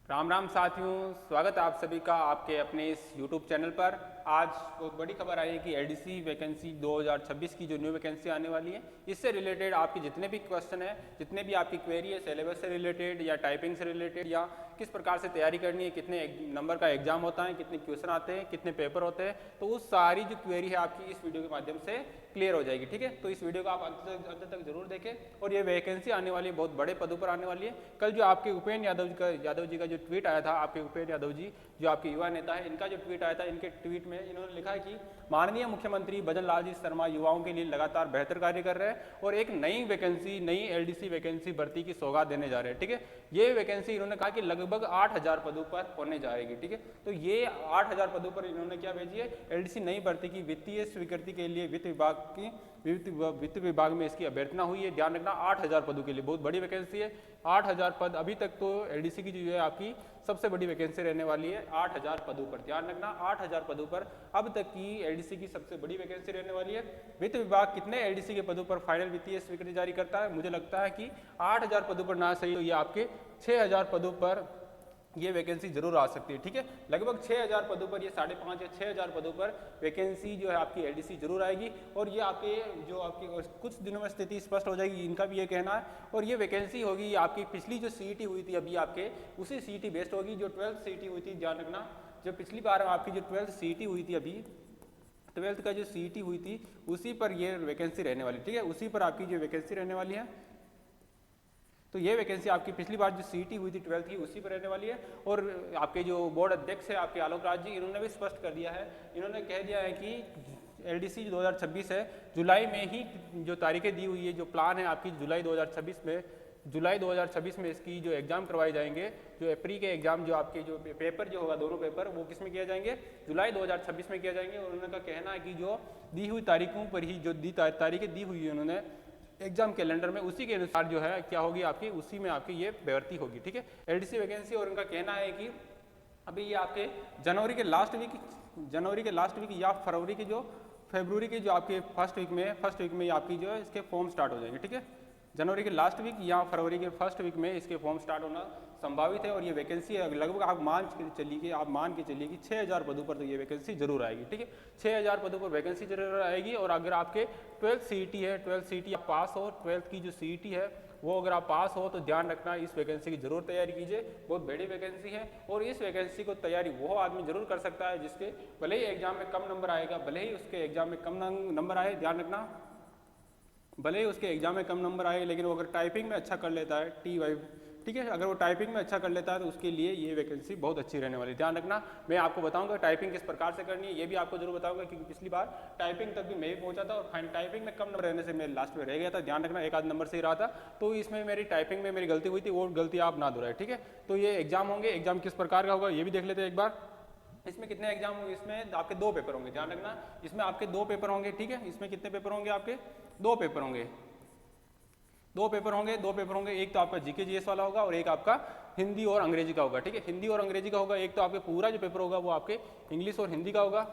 राम राम साथियों, स्वागत है आप सभी का आपके अपने इस YouTube चैनल पर। आज बहुत बड़ी खबर आई है कि एलडीसी वैकेंसी 2026 की जो न्यू वैकेंसी आने वाली है, इससे रिलेटेड आपके जितने भी क्वेश्चन है, जितने भी आपकी क्वेरी है सिलेबस से रिलेटेड या टाइपिंग से रिलेटेड या किस प्रकार से तैयारी करनी है, कितने नंबर का एग्जाम होता है, कितने क्वेश्चन आते हैं, कितने पेपर होते हैं, तो उस सारी जो क्वेरी है आपकी इस वीडियो के माध्यम से क्लियर हो जाएगी। ठीक है, तो इस वीडियो को आप अंत तक जरूर देखें। और ये वैकेंसी आने वाली है, बहुत बड़े पदों पर आने वाली है। कल जो आपके उपेंद्र यादव जी का जो ट्वीट आया था, आपके उपेंद्र यादव जी जो आपके युवा नेता है, इनका जो ट्वीट आया था, इनके ट्वीट में इन्होंने लिखा है कि माननीय मुख्यमंत्री भजन लाल जी शर्मा युवाओं के लिए लगातार बेहतर कार्य कर रहे हैं और एक नई वैकेंसी, नई एलडीसी वैकेंसी भर्ती की सौगात देने जा रहे हैं। ठीक है, ये वैकेंसी इन्होंने कहा कि लगभग 8000 पदों पर होने जाएगी। ठीक है, तो ये 8000 पदों पर इन्होंने क्या भेजी है, एलडीसी नई भर्ती की वित्तीय स्वीकृति के लिए वित्त विभाग में इसकी अभ्यर्थना हुई है। ध्यान रखना 8000 पदों के लिए बहुत बड़ी वैकेंसी है। 8000 पद, अभी तक तो एलडीसी की जो है आपकी सबसे बड़ी वैकेंसी रहने वाली है 8000 पदों पर। ध्यान रखना 8000 पदों पर अब तक की एलडीसी की सबसे बड़ी वैकेंसी रहने वाली है। वित्त विभाग कितने एलडीसी के पदों पर फाइनल वित्तीय स्वीकृति जारी करता है? मुझे लगता है कि 8000 पदों पर ना सही तो ये आपके 6000 पदों पर ये वैकेंसी जरूर आ सकती है। ठीक है, लगभग 6000 पदों पर, ये 5.5 या 6000 पदों पर वैकेंसी जो है आपकी एलडीसी जरूर आएगी। और ये आपके जो आपकी कुछ दिनों में स्थिति स्पष्ट हो जाएगी, इनका भी ये कहना है। और ये वैकेंसी होगी आपकी पिछली जो सीईटी हुई थी अभी आपके, उसी सीईटी बेस्ड होगी जो 12th सीईटी हुई थी। ध्यान रखना, जो पिछली बार आपकी जो 12th सीईटी हुई थी, अभी 12th का जो सीईटी हुई थी उसी पर ये वैकेंसी रहने वाली। ठीक है, उसी पर आपकी जो वैकेंसी रहने वाली है। तो ये वैकेंसी आपकी पिछली बार जो सीईटी हुई थी 12th की, उसी पर रहने वाली है। और आपके जो बोर्ड अध्यक्ष है आपके आलोक राज जी, इन्होंने भी स्पष्ट कर दिया है, इन्होंने कह दिया है कि एलडीसी 2026 है, जुलाई में ही जो तारीखें दी हुई है, जो प्लान है आपकी जुलाई 2026 में इसकी जो एग्जाम करवाए जाएंगे, जो अप्रैल के एग्जाम जो आपके जो पेपर जो होगा, दोनों पेपर वो किस में किया जाएंगे, जुलाई 2026 में किया जाएंगे। और उन्होंने कहना है कि जो दी हुई तारीखों पर ही जो तारीखें दी हुई है उन्होंने एग्जाम कैलेंडर में, उसी के अनुसार जो है क्या होगी आपकी, उसी में आपकी ये भर्ती होगी। ठीक है, एलडीसी वैकेंसी। और उनका कहना है कि अभी ये आपके जनवरी के लास्ट वीक या फरवरी के जो आपके फर्स्ट वीक में आपकी जो है इसके फॉर्म स्टार्ट हो जाएंगे। ठीक है, जनवरी के लास्ट वीक या फरवरी के फर्स्ट वीक में इसके फॉर्म स्टार्ट होना संभावित है। और ये वैकेंसी लगभग आप मान के चलिए कि 6000 पदों पर तो ये वैकेंसी जरूर आएगी। ठीक है, 6000 पदों पर वैकेंसी जरूर आएगी। और अगर आपके 12th सीईटी है, 12th सीईटी आप पास हो, 12th की जो सीईटी है वो अगर आप पास हो तो ध्यान रखना इस वैकेंसी की जरूर तैयारी कीजिए। बहुत बड़ी वैकेंसी है और इस वैकेंसी को तैयारी वो आदमी जरूर कर सकता है जिसके भले ही एग्जाम में कम नंबर आएगा, भले ही उसके एग्जाम में कम नंबर आए, ध्यान रखना भले ही उसके एग्जाम में कम नंबर आए, लेकिन वो अगर टाइपिंग में अच्छा कर लेता है ठीक है, अगर वो टाइपिंग में अच्छा कर लेता है तो उसके लिए ये वैकेंसी बहुत अच्छी रहने वाली है। ध्यान रखना, मैं आपको बताऊंगा टाइपिंग किस प्रकार से करनी है, ये भी आपको जरूर बताऊंगा, क्योंकि पिछली बार टाइपिंग तक भी मैं ही पहुंचा था और फाइनल टाइपिंग में कम नंबर रहने से मैं लास्ट में रह गया था। ध्यान रखना, एक आध नंबर से ही रहा था, तो इसमें मेरी टाइपिंग में मेरी गलती हुई थी, वो गलती आप ना दोहराए। ठीक है, तो ये एग्जाम होंगे, एग्जाम किस प्रकार का होगा ये भी देख लेते हैं एक बार। इसमें कितने एग्जाम होंगे, इसमें आपके 2 पेपर होंगे। ध्यान रखना, इसमें आपके 2 पेपर होंगे। ठीक है, इसमें कितने पेपर होंगे आपके, 2 पेपर होंगे। 2 पेपर होंगे, एक तो आपका जीके जीएस वाला होगा और एक आपका हिंदी और अंग्रेजी का होगा। ठीक है, हिंदी और अंग्रेजी का होगा। एक तो आपके पूरा जो पेपर होगा वो आपके इंग्लिश और हिंदी का होगा,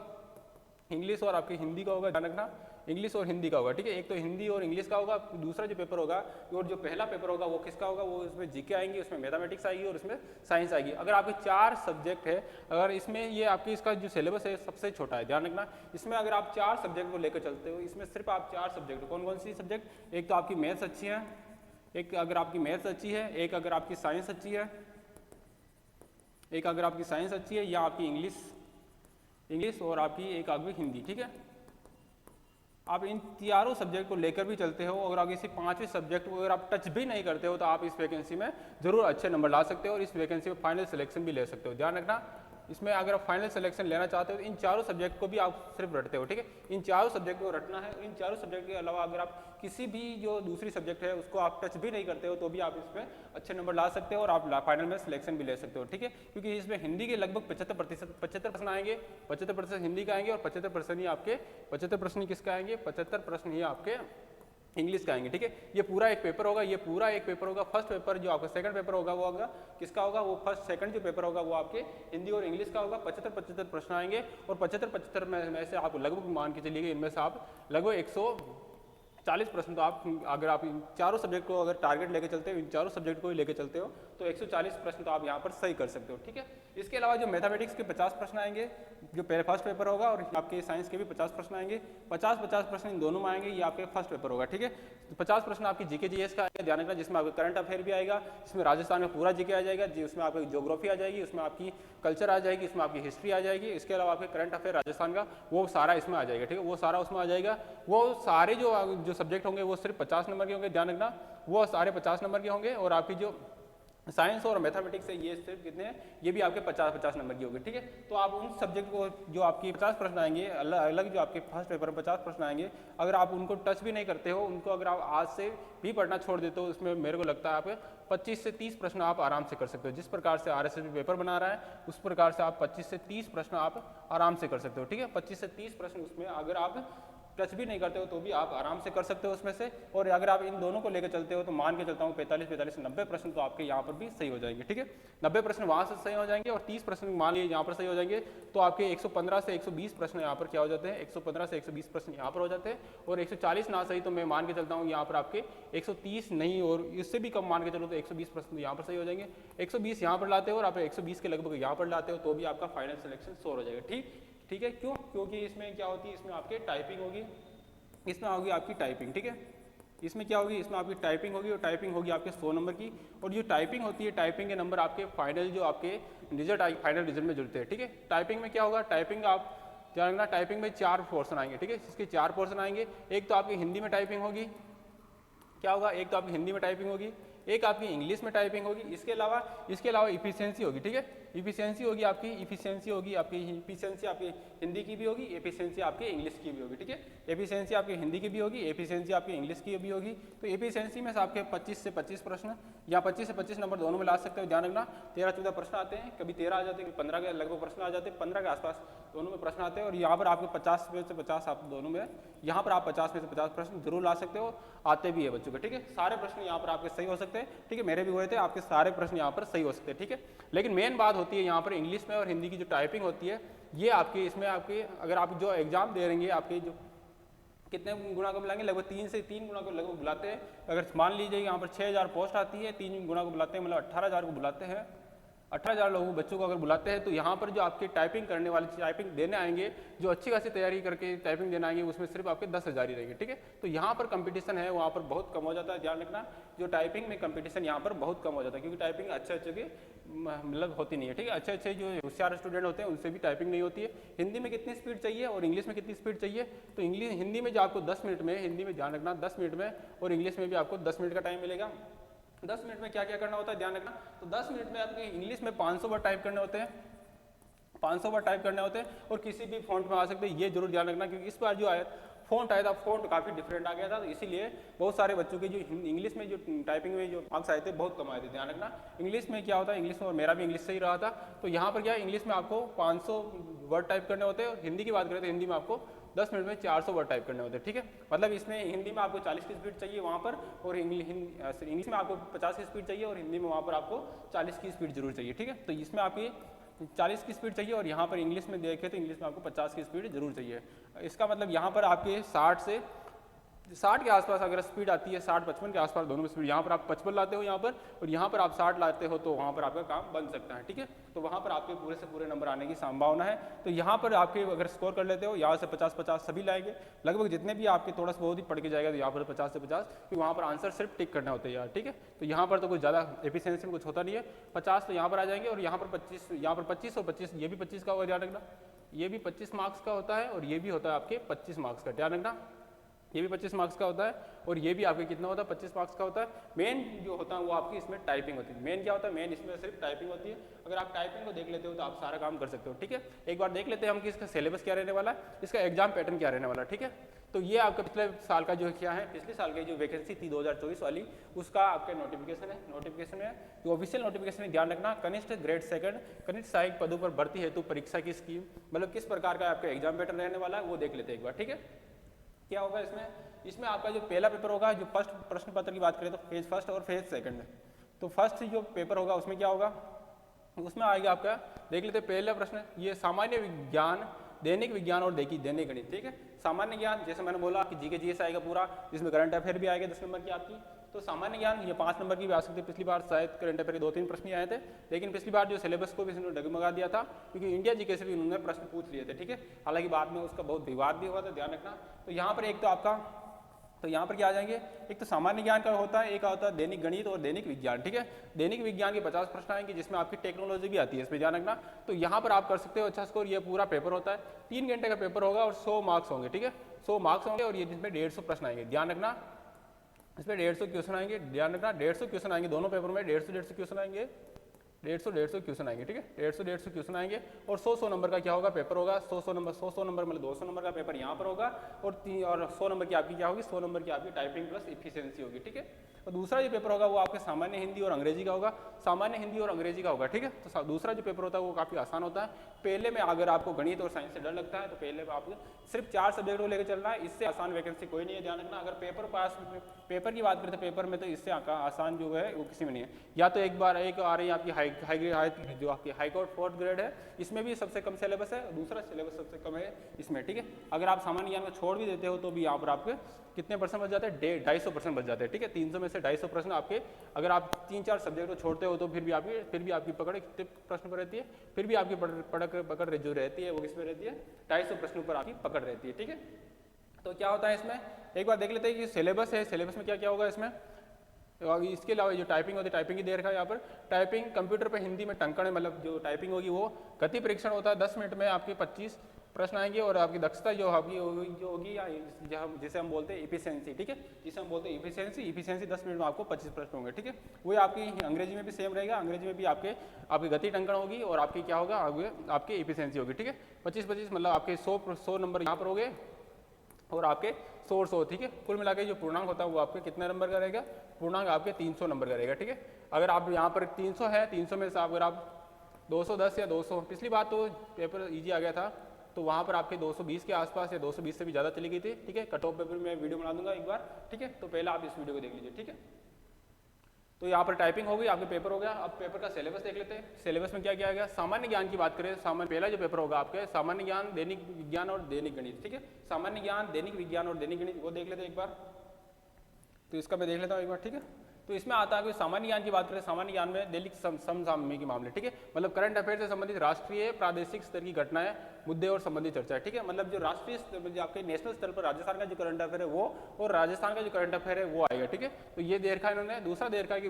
इंग्लिश और आपके हिंदी का होगा। ध्यान रखना, इंग्लिश और हिंदी का होगा। ठीक है, एक तो हिंदी और इंग्लिश का होगा। दूसरा जो पेपर होगा और जो पहला पेपर होगा वो किसका होगा, वो इसमें जीके आएंगी, उसमें मैथमेटिक्स आएगी और उसमें साइंस आएगी। अगर आपके 4 सब्जेक्ट है, अगर इसमें ये आपकी इसका जो सिलेबस है सबसे छोटा है। ध्यान रखना, इसमें अगर आप 4 सब्जेक्ट को लेकर चलते हो, इसमें सिर्फ आप 4 सब्जेक्ट, कौन कौन सी सब्जेक्ट, एक तो आपकी मैथ्स अच्छी है, एक अगर आपकी मैथ्स अच्छी है, एक अगर आपकी साइंस अच्छी है, या आपकी इंग्लिश और आपकी एक आपकी हिंदी। ठीक है, आप इन चारों सब्जेक्ट को लेकर भी चलते हो और अगर किसी 5वें सब्जेक्ट को अगर आप टच भी नहीं करते हो तो आप इस वैकेंसी में जरूर अच्छे नंबर ला सकते हो और इस वैकेंसी में फाइनल सिलेक्शन भी ले सकते हो। ध्यान रखना, इसमें अगर आप फाइनल सिलेक्शन लेना चाहते हो तो इन चारों सब्जेक्ट को भी आप सिर्फ रटते हो। ठीक है, इन चारों सब्जेक्ट को रटना है। इन चारों सब्जेक्ट के अलावा अगर आप किसी भी जो दूसरी सब्जेक्ट है उसको आप टच भी नहीं करते हो तो भी आप इसमें अच्छे नंबर ला सकते हो और आप फाइनल में सिलेक्शन भी ले सकते हो। ठीक है, क्योंकि इसमें हिंदी के लगभग 75% प्रश्न आएंगे, 75% हिंदी का आएंगे और 75% ही आपके 75 प्रश्न किसका आएंगे, 75 प्रश्न ही आपके इंग्लिश का आएंगे। ठीक है, ये पूरा एक पेपर होगा, फर्स्ट पेपर जो आपका सेकंड पेपर होगा वो होगा किसका होगा, वो फर्स्ट सेकंड जो पेपर होगा वो आपके हिंदी और इंग्लिश का होगा। 75 प्रश्न आएंगे और 75 में से आप लगभग मान के चलिए इनमें से आप लगभग 40 प्रश्न तो आप अगर आप इन चारों सब्जेक्ट को अगर टारगेट लेके चलते हो, इन चारों सब्जेक्ट को ही लेके चलते हो तो 140 प्रश्न तो आप यहाँ पर सही कर सकते हो, ठीक है। इसके अलावा जो मैथमेटिक्स के 50 प्रश्न आएंगे, जो फर्स्ट पेपर होगा, और आपके साइंस के भी 50 प्रश्न आएंगे, 50-50 प्रश्न इन दोनों में आएंगे, ये आपके फर्स्ट पेपर होगा, ठीक है। तो 50 प्रश्न आपकी जीके जीएस का आएगा, ध्यान रखना, जिसमें आपका करंट अफेयर भी आएगा, इसमें राजस्थान का पूरा जीके आ जाएगा, उसमें आपकी ज्योग्राफी आ जाएगी, उसमें आपकी कल्चर आ जाएगी, इसमें आपकी हिस्ट्री आ जाएगी, इसके अलावा आपके करंट अफेयर राजस्थान का वो सारा इसमें आ जाएगा, ठीक है, वो सारा उसमें आ जाएगा। वो सारे जो सब्जेक्ट होंगे वो सिर्फ 50 नंबर के होंगे, ध्यान रखना, वो सारे 50 नंबर के होंगे, और आपकी जो साइंस और मैथमेटिक्स है ये सिर्फ कितने हैं, ये भी आपके 50-50 नंबर की होगी, ठीक है। तो आप उन सब्जेक्ट को जो आपकी 50 प्रश्न आएंगे अलग अलग, जो आपके फर्स्ट पेपर में 50 प्रश्न आएंगे, अगर आप उनको टच भी नहीं करते हो, उनको अगर आप आज से भी पढ़ना छोड़ देते हो, उसमें मेरे को लगता है आप 25 से 30 प्रश्न आप आराम से कर सकते हो। जिस प्रकार से RSSB पेपर बना रहा है उस प्रकार से आप 25 से 30 प्रश्न आप आराम से कर सकते हो, ठीक है। 25 से 30 प्रश्न उसमें अगर आप टच भी नहीं करते हो तो भी आप आराम से कर सकते हो उसमें से। और अगर आप इन दोनों को लेकर चलते हो तो मान के चलता हूँ 45 से 90 प्रश्न तो आपके यहाँ पर भी सही हो जाएंगे, ठीक है। 90 प्रश्न वहाँ से सही हो जाएंगे, और 30 प्रश्न मान लीजिए यहाँ पर सही हो जाएंगे, तो आपके 115 से 120 प्रश्न यहाँ पर क्या हो जाते हैं, 115 से 120 प्रश्न यहाँ पर हो जाते हैं, और 140 ना सही तो मैं मान के चलता हूँ यहाँ पर आपके 130 नहीं, और इससे भी कम मान के चलो तो 120 प्रश्न यहाँ पर सही हो जाएंगे। 120 यहाँ पर लाते हो और आप 120 के लगभग यहाँ पर लाते हो तो भी आपका फाइनल सिलेक्शन श्योर हो जाएगा, ठीक है। क्यों? क्योंकि इसमें क्या होती है, इसमें आपके टाइपिंग होगी, इसमें होगी आपकी टाइपिंग, ठीक है। इसमें क्या होगी, इसमें आपकी टाइपिंग होगी, और टाइपिंग होगी आपके 100 नंबर की, और जो टाइपिंग होती है, टाइपिंग के नंबर आपके फाइनल जो आपके रिजल्ट आएंगे, फाइनल रिजल्ट में जुड़ते हैं, ठीक है। टाइपिंग में क्या होगा, टाइपिंग आप ध्यान रखना, टाइपिंग में 4 पोर्शन आएंगे, ठीक है। इसके 4 पोर्शन आएंगे। एक तो आपकी हिंदी में टाइपिंग होगी, क्या होगा, एक तो आपकी हिंदी में टाइपिंग होगी, एक आपकी इंग्लिश में टाइपिंग होगी, इसके अलावा इफिशियंसी होगी, ठीक है। इफिशियंसी होगी आपकी इफिशियंसी आपकी हिंदी की भी होगी, एफिशिएंसी आपकी इंग्लिश की भी होगी, ठीक है। एफिशिएंसी आपकी हिंदी की भी होगी, एफिशिएंसी आपकी इंग्लिश की भी होगी। तो एफिशिएंसी में से आपके 25 से 25 प्रश्न या 25 से 25 नंबर दोनों में ला सकते हो। ध्यान रखना 13-14 प्रश्न आते हैं, कभी 13 आ जाते हैं, 15 के लगभग प्रश्न आ जाते हैं, 15 के आसपास दोनों में प्रश्न आते हैं। और यहाँ पर आपके 50 में से 50 आप दोनों में, यहाँ पर आप 50 में से 50 प्रश्न जरूर ला सकते हो, आते भी है बच्चों के, ठीक है। सारे प्रश्न यहाँ पर आपके सही हो सकते हैं, ठीक है। मेरे भी हुए थे, आपके सारे प्रश्न यहाँ पर सही हो सकते हैं, ठीक है। लेकिन मेन बात होती है यहाँ पर इंग्लिश में और हिंदी की जो टाइपिंग होती है, ये आपके इसमें आपके अगर आप जो एग्जाम दे रहेंगे, आपके जो कितने गुना को बुलाएंगे, लगभग 3 गुना को लगभग बुलाते हैं। अगर मान लीजिए यहाँ पर 6000 पोस्ट आती है, 3 गुना को बुलाते हैं, मतलब 18,000 को बुलाते हैं। 18,000 लोगों बच्चों को अगर बुलाते हैं, तो यहाँ पर जो आपके टाइपिंग करने वाले टाइपिंग देने आएंगे, जो अच्छी खासी तैयारी करके टाइपिंग देने आएंगे, उसमें सिर्फ आपके 10,000 ही रहेंगे, ठीक है। तो यहाँ पर कंपटीशन है, वहाँ पर बहुत कम हो जाता है। ध्यान रखना, जो टाइपिंग में कंपटीशन यहाँ पर बहुत कम हो जाता है, क्योंकि टाइपिंग अच्छे की मतलब होती नहीं है, ठीक है। अच्छे जो होशियार स्टूडेंट होते हैं उनसे भी टाइपिंग नहीं होती है। हिंदी में कितनी स्पीड चाहिए और इंग्लिश में कितनी स्पीड चाहिए, तो हिंदी में जो आपको 10 मिनट में, हिंदी में ध्यान रखना 10 मिनट में, और इंग्लिश में भी आपको 10 मिनट का टाइम मिलेगा। 10 मिनट में क्या क्या करना होता है, ध्यान रखना। तो 10 मिनट में आपके इंग्लिश में 500 वर्ड टाइप करने होते हैं, 500 वर्ड टाइप करने होते हैं, और किसी भी फॉन्ट में आ सकते हैं, ये जरूर ध्यान रखना, क्योंकि इस बार जो आया फॉन्ट आया था, फॉन्ट काफ़ी डिफरेंट आ गया था, तो इसीलिए बहुत सारे बच्चों के जो इंग्लिश में जो टाइपिंग में जो मार्क्स आए थे बहुत कम आए थे। ध्यान रखना, इंग्लिश में क्या होता है, इंग्लिश में, और मेरा भी इंग्लिश से ही रहा था, तो यहाँ पर क्या है, इंग्लिश में आपको 500 वर्ड टाइप करने होते हैं, और हिंदी की बात करें तो हिंदी में आपको 10 मिनट में 400 वर्ड टाइप करने होते हैं, ठीक है। मतलब इसमें हिंदी में आपको 40 की स्पीड चाहिए वहाँ पर, और इंग्लिश में आपको 50 की स्पीड चाहिए, और हिंदी में वहाँ पर आपको 40 की स्पीड जरूर चाहिए, ठीक है। तो इसमें आपकी 40 की स्पीड चाहिए, और यहाँ पर इंग्लिश में देखें तो इंग्लिश में आपको 50 की स्पीड जरूर चाहिए। इसका मतलब यहाँ पर आपके 60 के आसपास अगर स्पीड आती है, 60-55 के आसपास दोनों में स्पीड, यहाँ पर आप 55 लाते हो यहाँ पर, और यहाँ पर आप 60 लाते हो, तो वहाँ पर आपका काम बन सकता है, ठीक है। तो वहाँ पर आपके पूरे से पूरे नंबर आने की संभावना है। तो यहाँ पर आपके अगर स्कोर कर लेते हो, यहाँ से 50-50 सभी लाएंगे, लगभग जितने भी आपके थोड़ा सा बहुत ही पढ़ के जाएगा, तो यहाँ पर 50 से 50, क्योंकि वहाँ पर आंसर सिर्फ टिक करना होता है यार, ठीक है। तो यहाँ पर तो कुछ ज़्यादा एफिशिएंसी में कुछ होता नहीं है। 50 तो यहाँ पर आ जाएंगे, और यहाँ पर 25, यहाँ पर 25 और 25, ये भी 25 का होगा, ध्यान रखना, ये भी 25 मार्क्स का होता है, और ये भी होता है आपके 25 मार्क्स का, ध्यान रखना, ये भी 25 मार्क्स का होता है, और ये भी आपके कितना होता है, 25 मार्क्स का होता है। मेन जो होता है वो आपकी इसमें टाइपिंग होती है। मेन क्या होता है, मेन इसमें सिर्फ टाइपिंग होती है। अगर आप टाइपिंग को देख लेते हो तो आप सारा काम कर सकते हो, ठीक है। एक बार देख लेते हैं हम कि इसका सिलेबस क्या रहने वाला है, इसका एग्जाम पैटर्न क्या रहने वाला है, ठीक है। तो ये आपका पिछले साल का जो क्या है, पिछले साल की जो वैकेंसी थी 2024 वाली, उसका आपका नोटिफिकेशन है। नोटिफिकेशन में जो ऑफिशियल नोटिफिकेशन है, ध्यान रखना, कनिष्ठ ग्रेड 2 कनिष्ठ सहायक पदों पर भर्ती हेतु परीक्षा की स्कीम, मतलब किस प्रकार का आपका एग्जाम पैटर्न रहने वाला है वो देख लेते हैं एक बार, ठीक है। क्या होगा इसमें आपका जो पहला पेपर होगा, जो फर्स्ट प्रश्न पत्र की बात करें तो फेज फर्स्ट और फेज सेकंड है। तो फर्स्ट जो पेपर होगा उसमें क्या होगा, उसमें आएगा आपका, देख लेते हैं पहला प्रश्न, ये सामान्य विज्ञान, दैनिक विज्ञान और दैनिक गणित, ठीक है। सामान्य ज्ञान जैसे मैंने बोला कि जीके जीएस आएगा पूरा, जिसमें करंट अफेयर भी आएगा 10 नंबर की आपकी। तो सामान्य ज्ञान ये 5 नंबर की भी आ सकती है। पिछली बार शायद करंट अफेयर के 2-3 प्रश्न ही आए थे, लेकिन पिछली बार जो सिलेबस को भी इन्होंने डगमगा दिया था, क्योंकि इंडिया जीके से भी उन्होंने प्रश्न पूछ लिए थे, ठीक है। हालांकि बाद में उसका बहुत विवाद भी हुआ था, ध्यान रखना। तो यहाँ पर एक तो आपका, तो यहाँ पर क्या आ जाएंगे, एक तो सामान्य ज्ञान का होता है, एक होता है दैनिक गणित और दैनिक विज्ञान, ठीक है। दैनिक विज्ञान के 50 प्रश्न आएंगे, जिसमें आपकी टेक्नोलॉजी भी आती है, इसमें ध्यान रखना। तो यहाँ पर आप कर सकते हो अच्छा स्कोर। ये पूरा पेपर होता है, 3 घंटे का पेपर होगा और 100 मार्क्स होंगे, ठीक है। 100 मार्क्स होंगे और ये जिसमें 150 प्रश्न आएंगे, ध्यान रखना। इसमें 150 क्वेश्चन आएंगे, ध्यान रखना। 150 क्वेश्चन आएंगे दोनों पेपर में, 150 क्वेश्चन आएंगे, 150 क्वेश्चन आएंगे, ठीक है। 150 क्वेश्चन आएंगे और 100 नंबर का क्या होगा पेपर होगा। 100 नंबर मतलब 200 नंबर का पेपर यहाँ पर होगा और 100 नंबर की आपकी क्या होगी, 100 नंबर की आपकी टाइपिंग प्लस इफिशियंसी होगी, ठीक है। और दूसरा जो पेपर होगा वो आपके सामान्य हिंदी और अंग्रेजी का होगा, सामान्य हिंदी और अंग्रेजी का होगा, ठीक है। तो दूसरा जो पेपर होता है वो काफ़ी आसान होता है। पहले में अगर आपको गणित और साइंस से डर लगता है तो पहले में आपको सिर्फ 4 सब्जेक्ट को लेकर चलना है, इससे आसान वैकेंसी कोई नहीं है, ध्यान रखना। अगर पेपर की बात करें तो पेपर में तो इससे आसान जो है वो किसी में नहीं है। या तो एक आ रही है आपकी जो आपकी हाईकोर्ट 4th ग्रेड है, इसमें भी सबसे कम सिलेबस है, दूसरा सिलेबस सबसे कम है इसमें, ठीक है। अगर आप सामान्य ज्ञान को छोड़ भी देते हो तो भी यहाँ पर आपके कितने परसेंट बच जाते हैं, 250% बच जाते हैं, ठीक है। 300 में से 250 प्रश्न आपके, अगर आप 3-4 सब्जेक्ट को छोड़ते हो तो फिर भी आपकी पकड़ कितने प्रश्न पर रहती है, फिर भी आपकी पकड़ जो रहती है वो किस में रहती है, 250 प्रश्नों पर आपकी पकड़ रहती है, ठीक है। तो क्या होता है इसमें, एक बार देख लेते हैं कि सिलेबस है, सिलेबस में क्या क्या होगा इसमें। इसके अलावा जो टाइपिंग होती है, टाइपिंग की दे रखा है यहाँ पर। टाइपिंग कंप्यूटर पर हिंदी में टंकण, मतलब जो टाइपिंग होगी वो गति परीक्षण होता है, 10 मिनट में आपके 25 प्रश्न आएंगे और आपकी दक्षता जो होगी या जिसे हम बोलते हैं इफिशिएंसी, ठीक है, जिसे हम बोलते हैं इफिशिएंसी 10 मिनट में आपको 25 प्रश्न होंगे, ठीक है। वही आपकी अंग्रेजी में भी सेम रहेगा, अंग्रेजी में भी आपकी गति टंकण होगी और आपकी क्या होगा, आपकी इफिशिएंसी होगी, ठीक है। 25 मतलब आपके 100 नंबर यहाँ पर हो गए और आपके 100, ठीक है। कुल मिला के जो पूर्णांक होता है वो आपके कितने नंबर का रहेगा, पूर्णांक आपके 300 नंबर का रहेगा, ठीक है। अगर आप यहाँ पर 300 है, 300 में से अगर आप 210 या 200, पिछली बार तो पेपर ईजी आ गया था तो वहाँ पर आपके 220 के आसपास या 220 से भी ज़्यादा चली गई थी, ठीक है। कट ऑफ पेपर में वीडियो बना दूंगा एक बार, ठीक है। तो पहले आप इस वीडियो को देख लीजिए, ठीक है। तो यहाँ पर टाइपिंग हो गई, आपके पेपर हो गया। अब पेपर का सिलेबस देख लेते हैं। सिलेबस में क्या क्या आएगा। सामान्य ज्ञान की बात करें, पहला जो पेपर होगा आपके सामान्य ज्ञान, दैनिक विज्ञान और दैनिक गणित, ठीक है। सामान्य ज्ञान, दैनिक विज्ञान और दैनिक गणित, वो देख लेते हैं एक बार। तो इसका मैं देख लेता हूँ एक बार, ठीक है। तो इसमें आता है कि सामान्य ज्ञान की बात करें, सामान्य ज्ञान में दैनिक समसामयिक मामले, ठीक है, मतलब करंट अफेयर से संबंधित राष्ट्रीय प्रादेशिक स्तर की घटनाएं, मुद्दे और संबंधित चर्चा है, ठीक है। मतलब जो राष्ट्रीय स्तर, जो आपके नेशनल स्तर पर राजस्थान का जो करंट अफेयर है वो, और राजस्थान का जो करंट अफेयर है वो आएगा, ठीक है। तो ये दे रखा है इन्होंने। दूसरा दे रखा है कि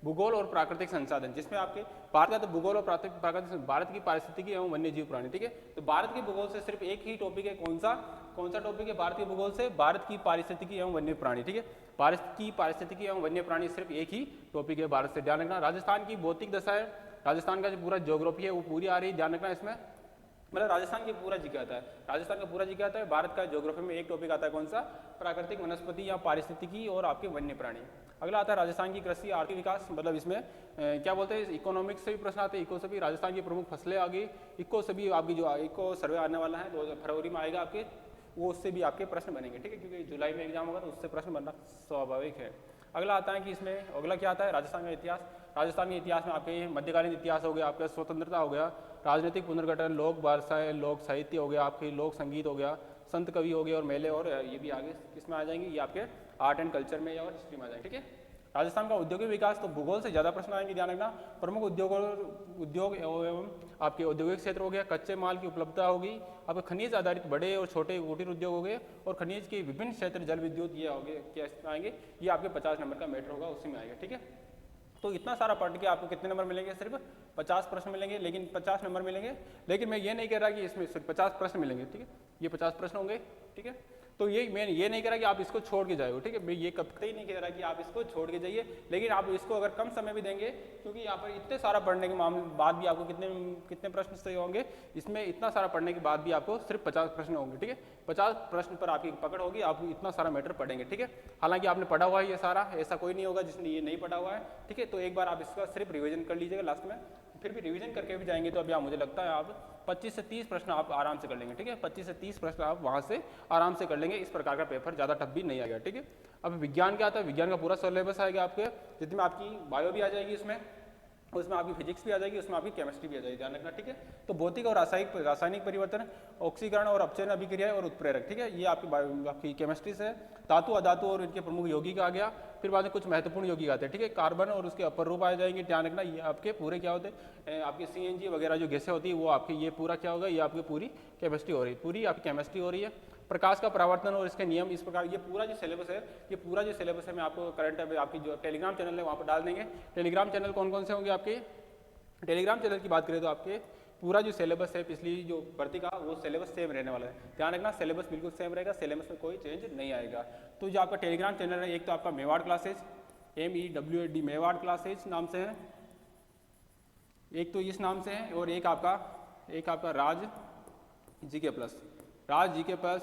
भूगोल और प्राकृतिक संसाधन, जिसमें आपके भारत का तो भूगोल और प्राकृतिक, भारत की पारिस्थितिकी एवं वन्य जीव प्राणी, ठीक है। तो भारत के भूगोल से सिर्फ एक ही टॉपिक है, कौन सा टॉपिक है भारत के भूगोल से, भारत की पारिस्थितिकी एवं वन्य प्राणी, ठीक है। भारत की पारिस्थितिकी एवं वन्य प्राणी सिर्फ एक ही टॉपिक है भारत से, ध्यान रखना। राजस्थान की भौतिक दशा है, राजस्थान का जो पूरा ज्योग्राफी है वो पूरी आ रही है, ध्यान रखना इसमें। मतलब राजस्थान की पूरा जीके आता है, राजस्थान का पूरा जीके आता है। भारत का ज्योग्राफी में एक टॉपिक आता है, कौन सा, प्राकृतिक वनस्पति या पारिस्थितिकी और आपके वन्य प्राणी। अगला आता है राजस्थान की कृषि आर्थिक विकास, मतलब इसमें क्या बोलते हैं, इकोनॉमिक्स से भी प्रश्न आते हैं। इको से भी राजस्थान की प्रमुख फसलें आ गई, इको से भी आपकी जो इको सर्वे आने वाला है 2 फरवरी में आएगा आपके, वो उससे भी आपके प्रश्न बनेंगे, ठीक है, क्योंकि जुलाई में एग्जाम होगा तो उससे प्रश्न बनना स्वाभाविक है। अगला आता है कि इसमें अगला क्या आता है, राजस्थान का इतिहास। राजस्थान के इतिहास में आपके मध्यकालीन इतिहास हो गया, आपका स्वतंत्रता हो गया, राजनीतिक पुनर्गठन, लोक भाषाएं, लोक साहित्य हो गया, आपके लोक संगीत हो गया, संत कवि हो गए और मेले, और ये भी आगे किसमें आ जाएंगे, ये आपके आर्ट एंड कल्चर में और हिस्ट्री में आ जाएंगे, ठीक है। राजस्थान का औद्योगिक विकास, तो भूगोल से ज़्यादा प्रश्न आएंगे, ध्यान रखना। प्रमुख उद्योग एवं आपके औद्योगिक क्षेत्र हो गया, कच्चे माल की उपलब्धता होगी, आपके खनिज आधारित बड़े और छोटे कुटीर उद्योग हो गए, और खनिज के विभिन्न क्षेत्र, जल विद्युत, ये हो गए, क्या आएंगे, ये आपके 50 नंबर का मैटर होगा, उसी में आएगा, ठीक है। तो इतना सारा पढ़ के आपको कितने नंबर मिलेंगे, सिर्फ 50 प्रश्न मिलेंगे, लेकिन 50 नंबर मिलेंगे। लेकिन मैं ये नहीं कह रहा कि इसमें सिर्फ 50 प्रश्न मिलेंगे, ठीक है, ये 50 प्रश्न होंगे, ठीक है। तो मैं ये नहीं कह रहा कि आप इसको छोड़ के जाओ, ठीक है, मैं ये कभी नहीं कह रहा कि आप इसको छोड़ के जाइए, लेकिन आप इसको अगर कम समय भी देंगे, क्योंकि यहाँ पर इतने सारा पढ़ने के बाद भी आपको कितने प्रश्न सही होंगे, इसमें इतना सारा पढ़ने के बाद भी आपको सिर्फ 50 प्रश्न होंगे, ठीक है। 50 प्रश्न पर आपकी पकड़ होगी, आप इतना सारा मैटर पढ़ेंगे, ठीक है। हालांकि आपने पढ़ा हुआ है ये सारा, ऐसा कोई नहीं होगा जिसने ये नहीं पढ़ा हुआ है, ठीक है। तो एक बार आप इसका सिर्फ रिविजन कर लीजिएगा लास्ट में, फिर भी रिवीजन करके भी जाएंगे तो अभी आप, मुझे लगता है आप 25 से 30 प्रश्न आप आराम से कर लेंगे, ठीक है। 25 से 30 प्रश्न आप वहाँ से आराम से कर लेंगे, इस प्रकार का पेपर ज़्यादा टफ भी नहीं आएगा, ठीक है। अब विज्ञान क्या आता है, विज्ञान का पूरा सिलेबस आएगा आपके, जिसमें आपकी बायो भी आ जाएगी, इसमें उसमें आपकी फिजिक्स भी आ जाएगी, उसमें आपकी केमिस्ट्री भी आ जाएगी, ध्यान रखना, ठीक है। तो भौतिक और रासायनिक परिवर्तन, ऑक्सीकरण और अपचयन अभिक्रिया और उत्प्रेरक, ठीक है, ये आपकी केमिस्ट्री से। धातु अधातु और इनके प्रमुख यौगिक आ गया। फिर बाद में कुछ महत्वपूर्ण यौगिक आते हैं, ठीक है, कार्बन और उसके अपर रूप आ जाएंगे, ध्यान रखना। ये आपके पूरे क्या होते हैं, आपके CNG वगैरह जो गैसें होती है वो आपकी, ये पूरा क्या होगा, ये आपकी पूरी केमिस्ट्री हो रही है, पूरी आपकी केमिस्ट्री हो रही है। प्रकाश का परावर्तन और इसके नियम, इस प्रकार ये पूरा जो सिलेबस है, ये पूरा जो सिलेबस है मैं आपको करंट आपकी जो टेलीग्राम चैनल है वहाँ पर डाल देंगे। टेलीग्राम चैनल कौन कौन से होंगे आपके, टेलीग्राम चैनल की बात करें तो आपके पूरा जो सिलेबस है पिछली जो भर्ती का, वो सिलेबस सेम रहने वाला है, ध्यान रखना, सिलेबस बिल्कुल सेम रहेगा, सिलेबस में कोई चेंज नहीं आएगा। तो जो आपका टेलीग्राम चैनल है, एक तो आपका Mewar classes, MEWAD Mewar classes नाम से है, एक तो इस नाम से है, और एक आपका राज GK प्लस, राज GK प्लस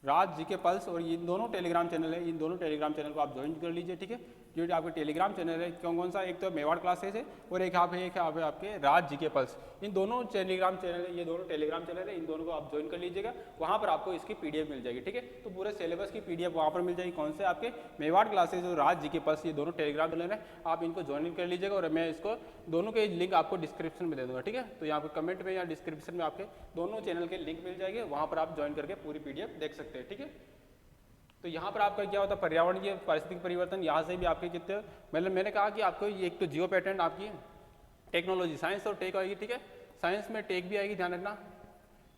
राज GK पल्स, और ये दोनों टेलीग्राम चैनल है, इन दोनों टेलीग्राम चैनल को आप ज्वाइन कर लीजिए, ठीक है। जो आपके टेलीग्राम चैनल है कौन कौन सा, एक तो मेवाड़ क्लासेस है और एक आपके राज GK पल्स, इन दोनों टेलीग्राम चैनल है, ये दोनों टेलीग्राम चैनल है, इन दोनों को आप ज्वाइन कर लीजिएगा। वहाँ पर आपको इसकी PDF मिल जाएगी, ठीक है। तो पूरे सिलेबस की PDF वहाँ पर मिल जाएगी, कौन से आपके मेवाड़ क्लासेज और राज GK पल्स, ये दोनों टेलीग्राम चैनल है, आप इनको ज्वाइन कर लीजिएगा। और मैं इसको दोनों के लिंक आपको डिस्क्रिप्शन में दे दूँगा, ठीक है। तो यहाँ पर कमेंट में या डिस्क्रिप्शन में आपके दोनों चैनल के लिंक मिल जाएंगे, वहाँ पर आप ज्वाइन करके पूरी PDF देख सकते हैं, ठीक है। तो यहाँ पर आपका क्या होता है, पर्यावरणीय पारिस्थितिक परिवर्तन, यहाँ से भी आपके कितने, मतलब मैंने कहा कि आपको एक तो जियो पैटर्न, आपकी टेक्नोलॉजी, साइंस और टेक आएगी, ठीक है। साइंस में टेक भी आएगी, ध्यान रखना,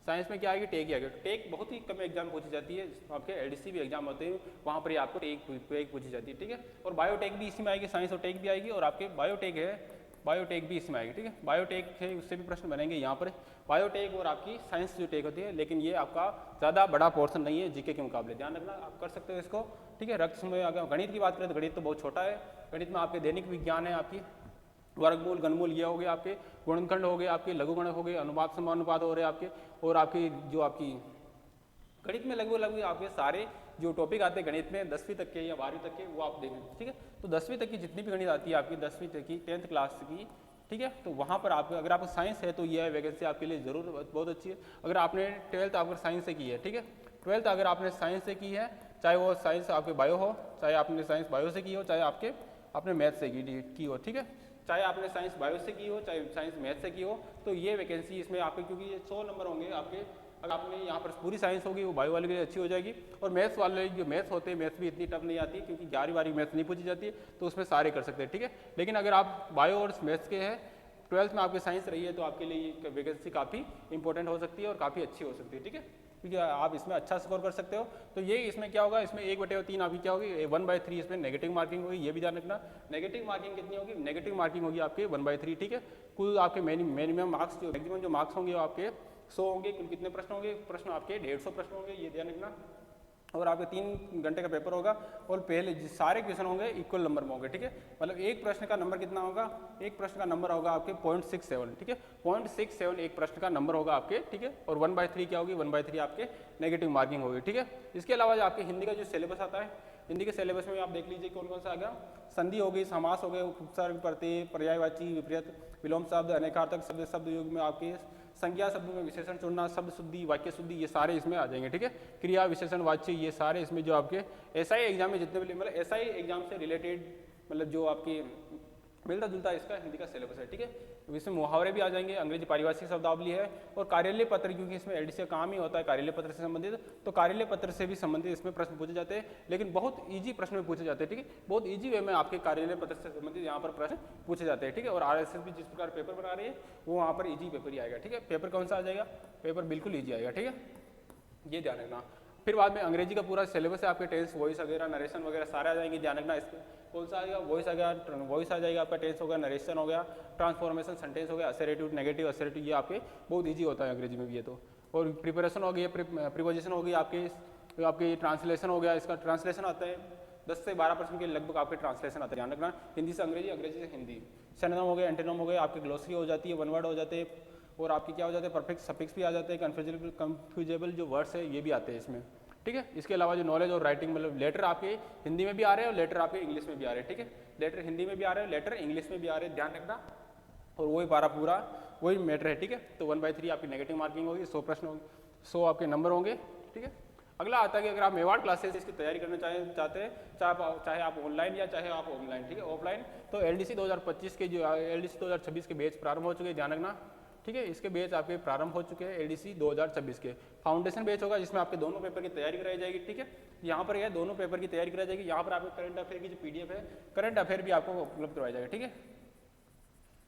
साइंस में क्या आएगी, टेक ही आएगी। टेक बहुत ही कम एग्जाम पूछी जाती है, आपके LDC भी एग्जाम होते हैं, वहाँ पर ही आपको टेक पूछी जाती है, ठीक है। और बायोटेक भी इसी में आएगी, साइंस और टेक भी आएगी, और आपके बायोटेक भी इसमें आएगी, ठीक है। बायोटेक है, उससे भी प्रश्न बनेंगे यहाँ पर, बायोटेक और आपकी साइंस जो टेक होती है, लेकिन ये आपका ज़्यादा बड़ा पोर्शन नहीं है GK के मुकाबले, ध्यान रखना, आप कर सकते हो इसको, ठीक है। रक्त में अगर गणित की बात करें तो गणित तो बहुत छोटा है, गणित में आपके दैनिक विज्ञान है, आपकी वर्गमूल घनमूल ये हो गए, आपके गुणनखंड हो गए, आपके लघुगण हो गए, अनुपात समानुपात हो रहे आपके, और आपकी जो आपकी गणित में लगभग आपके सारे जो टॉपिक आते हैं गणित में 10वीं तक के या 12वीं तक के, वो आप देखें, ठीक है। तो 10वीं तक की जितनी भी गणित आती है आपकी 10वीं तक की 10th क्लास की, ठीक है, तो वहाँ पर आप अगर आपको साइंस है तो यह वैकेंसी आपके लिए ज़रूर बहुत अच्छी है। अगर आपने 12th अगर साइंस से की है, ठीक है, 12th अगर आपने साइंस से की है, चाहे वो साइंस आपके बायो हो, चाहे आपने साइंस बायो से की हो, चाहे आपने मैथ से की हो, ठीक है, चाहे आपने साइंस बायो से की हो, चाहे साइंस मैथ से की हो, तो ये वैकेंसी इसमें आपके, क्योंकि ये 100 नंबर होंगे आपके, अगर आपने यहाँ पर पूरी साइंस होगी वो बायो वाले के लिए अच्छी हो जाएगी। और मैथ्स वाले जो मैथ्स होते हैं, मैथ्स भी इतनी टफ नहीं आती, क्योंकि 11वीं मैथ्स नहीं पूछी जाती है, तो उसमें सारे कर सकते हैं, ठीक है। लेकिन अगर आप बायो और मैथ्स के हैं, 12th में आपकी साइंस रही है, तो आपके लिए वैकेंसी काफ़ी इंपॉर्टेंट हो सकती है और काफ़ी अच्छी हो सकती है, ठीक है, क्योंकि आप इसमें अच्छा स्कोर कर सकते हो। तो ये इसमें क्या होगा, इसमें 1/3 आपकी क्या होगी, 1/3 इसमें नेगेटिव मार्किंग होगी, ये भी ध्यान रखना। नेगेटिव मार्किंग कितनी होगी, नेगेटिव मार्किंग होगी आपके 1/3, ठीक है। कुल आपके मिनिमम मार्क्स जो मैक्सिमम जो मार्क्स होंगे वो आपके 100 होंगे। कुल कितने प्रश्न होंगे, प्रश्न आपके 150 प्रश्न होंगे, ये ध्यान रखना। और आपके 3 घंटे का पेपर होगा, और पहले सारे क्वेश्चन होंगे इक्वल नंबर में होंगे, ठीक है। मतलब एक प्रश्न का नंबर कितना होगा, एक प्रश्न का नंबर होगा आपके 0.67, ठीक है, 0.67 एक प्रश्न का नंबर होगा आपके, ठीक है। और 1/3 क्या होगी, 1/3 आपके नेगेटिव मार्किंग होगी, ठीक है। इसके अलावा जो आपके हिंदी का जो सिलेबस आता है, हिंदी के सिलेबस में आप देख लीजिए कौन कौन सा आ गया। संधि हो गई, समास हो गए, उपसर्ग प्रत्यय, पर्यायवाची, विपरीत, विलोम शब्द, अनेकार्थक शब्द, शब्द युग में आपके संज्ञा शब्दों में विशेषण चुनना, शब्द शुद्धि, वाक्य शुद्धि, ये सारे इसमें आ जाएंगे, ठीक है। क्रिया विशेषण वाच्य, ये सारे इसमें जो आपके SI एग्जाम में जितने भी, मतलब SI एग्जाम से रिलेटेड, मतलब जो आपकी मिलता जुलता इसका हिंदी का सिलेबस है, ठीक है। इसमें मुहावरे भी आ जाएंगे, अंग्रेजी पारिभाषिक शब्दावली है, और कार्यालय पत्र, क्योंकि इसमें LDC का काम ही होता है कार्यालय पत्र से संबंधित, तो कार्यालय पत्र से भी संबंधित इसमें प्रश्न पूछे जाते हैं, लेकिन बहुत ईजी प्रश्न में पूछे जाते हैं, ठीक है। बहुत ईजी वे में आपके कार्यालय पत्र से संबंधित यहाँ पर प्रश्न पूछे जाते हैं, ठीक है। और RSS भी जिस प्रकार पेपर बना रही है वो वहाँ पर ईजी पेपर ही आएगा, ठीक है। पेपर कौन सा आ जाएगा, पेपर बिल्कुल ईजी आएगा, ठीक है, ये ध्यान रखना। फिर बाद में अंग्रेजी का पूरा सिलेबस है, आपके टेंस, वॉइस वगैरह, नरेशन वगैरह सारे आ जाएंगे, ध्यान रखना। इसमें कौन सा आ गया, वॉइस आ गया, वॉइस आ जाएगा आपका, टेंस हो गया, नरेशन हो गया, ट्रांसफॉर्मेशन, सेंटेंस हो गया, असर्टिव, नेगेटिव, असर्टिव, ये आपके बहुत ईजी होता है अंग्रेजी में भी ये तो। और प्रिपरेशन हो गई, प्रिपोजिशन हो गई आपकी ट्रांसलेशन हो गया, इसका ट्रांसलेशन आता है 10 से 12% के लगभग आपके ट्रांसलेशन आता है, ध्यान रखना। हिंदी से अंग्रेजी, अंग्रेजी से हिंदी, सिनोनिम हो गए, एंटोनिम हो गए, आपकी ग्लोसरी हो जाती है, वन वर्ड हो जाते हैं, और आपकी क्या हो जाते हैं, परफेक्ट सफिक्स भी आ जाते हैं, कन्फ्यूजेबल जो वर्ड्स है ये भी आते हैं इसमें, ठीक है। इसके अलावा जो नॉलेज और राइटिंग, मतलब लेटर आपके हिंदी में भी आ रहे हैं और लेटर आपके इंग्लिश में भी आ रहे हैं, ठीक है। लेटर हिंदी में भी आ रहे हैं, लेटर इंग्लिश में भी आ रहे हैं, ध्यान रखना। और वही पूरा वही मैटर है, ठीक है। तो 1/3 आपकी नेगेटिव मार्किंग होगी, 100 प्रश्न होंगे, 100 आपके नंबर होंगे, ठीक है। अगला आता है कि अगर आप मेवाड़ क्लासेस इसकी तैयारी करना चाहते हैं, चाहे आप ऑनलाइन या चाहे आप ऑफलाइन, ठीक है, ऑफलाइन, तो LDC 2025 के जो LDC 2026 के बैच प्रारंभ हो चुके हैं, ध्यान रखना, ठीक है। इसके बैच आपके प्रारंभ हो चुके हैं LDC 2026 के। फाउंडेशन बैच होगा जिसमें आपके दोनों पेपर की तैयारी कराई जाएगी, ठीक है। यहाँ पर यह दोनों पेपर की तैयारी कराई जाएगी। यहाँ पर आपके करंट अफेयर की जो PDF है, करंट अफेयर भी आपको उपलब्ध करवाया जाएगा, ठीक है।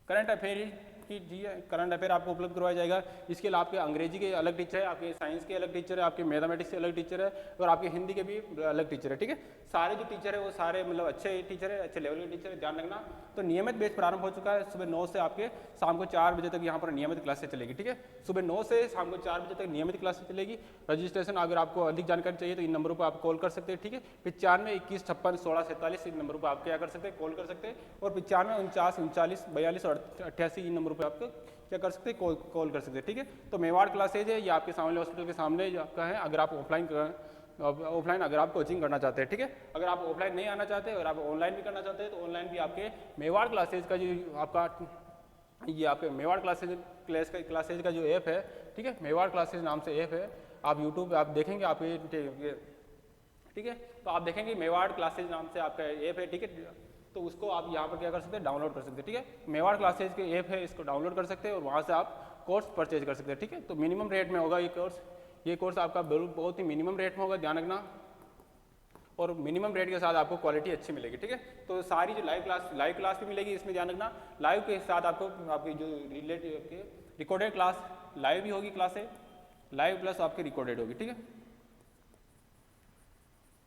करंट अफेयर की जी करंट अफेयर आपको उपलब्ध करवाया जाएगा। इसके अलावा आपके अंग्रेजी के अलग टीचर है, आपके साइंस के अलग टीचर है, आपके मैथमेटिक्स के अलग टीचर है और आपके हिंदी के भी अलग टीचर है, ठीक है। सारे जो टीचर है वो सारे मतलब अच्छे टीचर है, अच्छे लेवल के टीचर है, ध्यान रखना। तो नियमित बैच प्रारंभ हो चुका है। सुबह 9 से आपके शाम को 4 बजे तक यहाँ पर नियमित क्लासेस चलेगी, ठीक है। सुबह 9 से शाम को 4 बजे तक नियमित क्लासेस चलेगी। रजिस्ट्रेशन अगर आपको अधिक जानकारी चाहिए तो इन नंबरों पर आप कॉल कर सकते हैं, ठीक है। 95 21 56 16 47 इन नंबरों पर आप क्या कर सकते हैं, कॉल कर सकते हैं। और 95 49 39 42 और 88 इन नंबरों पर आपको क्या कर सकते हैं, कॉल कर सकते हैं, ठीक है। तो मेवाड़ क्लासेज है ये आपके सामने हॉस्पिटल के सामने जो आपका है। अगर आप ऑफलाइन अगर आप कोचिंग करना चाहते हैं, ठीक है। अगर आप ऑफलाइन नहीं आना चाहते और आप ऑनलाइन भी करना चाहते हैं तो ऑनलाइन भी आपके मेवाड़ क्लासेज का जो आपका ये आपके मेवाड़ क्लासेज का जो ऐप है, ठीक है, मेवाड़ क्लासेज नाम से ऐप है। आप यूट्यूब पे आप देखेंगे आपके, ठीक है, तो आप देखेंगे मेवाड़ क्लासेज नाम से आपका ऐप है, ठीक है। तो उसको आप यहाँ पर क्या कर सकते हैं, डाउनलोड कर सकते हैं, ठीक है। मेवाड़ क्लासेज के ऐप है, इसको डाउनलोड कर सकते हैं और वहाँ से आप कोर्स परचेज कर सकते हैं, ठीक है। तो मिनिमम रेट में होगा ये कोर्स आपका बहुत ही मिनिमम रेट में होगा, ध्यान रखना। और मिनिमम रेट के साथ आपको क्वालिटी अच्छी मिलेगी, ठीक है। तो सारी जो लाइव क्लास भी मिलेगी इसमें, ध्यान रखना। लाइव के साथ आपको आपकी जो रिलेटेड रिकॉर्डेड क्लास लाइव भी होगी, क्लास है लाइव प्लस आपकी रिकॉर्डेड होगी, ठीक है।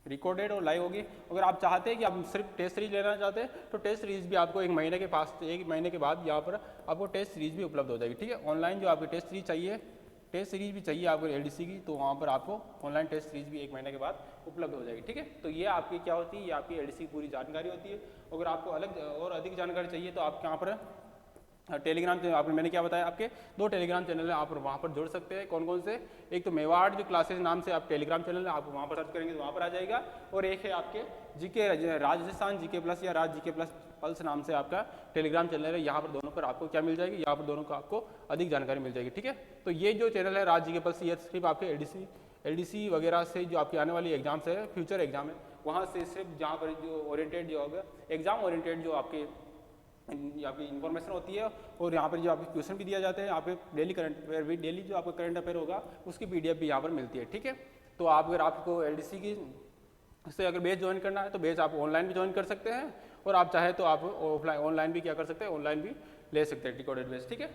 रिकॉर्डेड और लाइव होगी। अगर आप चाहते हैं कि आप सिर्फ टेस्ट सीरीज लेना चाहते हैं तो टेस्ट सीरीज भी आपको एक महीने के बाद यहाँ पर आपको टेस्ट सीरीज भी उपलब्ध हो जाएगी, ठीक है। ऑनलाइन जो आपकी टेस्ट सीरीज भी चाहिए आपको LDC की, तो वहाँ पर आपको ऑनलाइन टेस्ट सीरीज भी एक महीने के बाद उपलब्ध हो जाएगी, ठीक है। तो ये आपकी क्या होती है, ये आपकी LDC की पूरी जानकारी होती है। अगर आपको अलग और अधिक जानकारी चाहिए तो आप यहाँ पर टेलीग्राम चैनल, आपने मैंने क्या बताया, आपके 2 टेलीग्राम चैनल है, आप वहाँ पर जुड़ सकते हैं। कौन कौन से, एक तो मेवाड़ जो क्लासेस नाम से आप टेलीग्राम चैनल है, आप वहाँ पर सर्च करेंगे तो वहाँ पर आ जाएगा। और एक है आपके राजस्थान GK प्लस या राज GK प्लस पल्स नाम से आपका टेलीग्राम चैनल है। यहाँ पर दोनों पर आपको क्या मिल जाएगी, यहाँ पर दोनों को आपको अधिक जानकारी मिल जाएगी, ठीक है। तो ये जो चैनल है राज GK प्लस, ये सिर्फ आपके LDC वगैरह से जो आपकी आने वाली एग्जाम्स है, फ्यूचर एग्जाम है, वहाँ से सिर्फ जहाँ पर जो ओरिएंटेड जो होगा एग्जाम ओरिएंटेड जो आपकी इन्फॉर्मेशन होती है और यहाँ पर जो आपके क्वेश्चन भी दिया जाते हैं, यहाँ पे डेली करंट अफेयर भी, डेली जो आपका करंट अफेयर होगा उसकी PDF भी यहाँ पर मिलती है, ठीक है। तो आप अगर आपको LDC की से अगर बैच ज्वाइन करना है तो बैच आप ऑनलाइन भी ज्वाइन कर सकते हैं और आप चाहे तो आप ऑनलाइन भी क्या कर सकते हैं, ऑनलाइन भी ले सकते हैं रिकॉर्डेड बैच, ठीक है।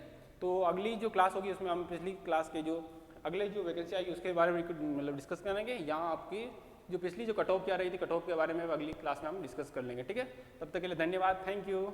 तो अगली जो क्लास होगी उसमें हम पिछली क्लास के जो अगले जो वैकेंसी आएगी उसके बारे में मतलब डिस्कस करेंगे। यहाँ आपकी जो पिछली जो कट ऑफ क्या रही थी, कट ऑफ के बारे में अगली क्लास में हम डिस्कस कर लेंगे, ठीक है। तब तक के लिए धन्यवाद, थैंक यू।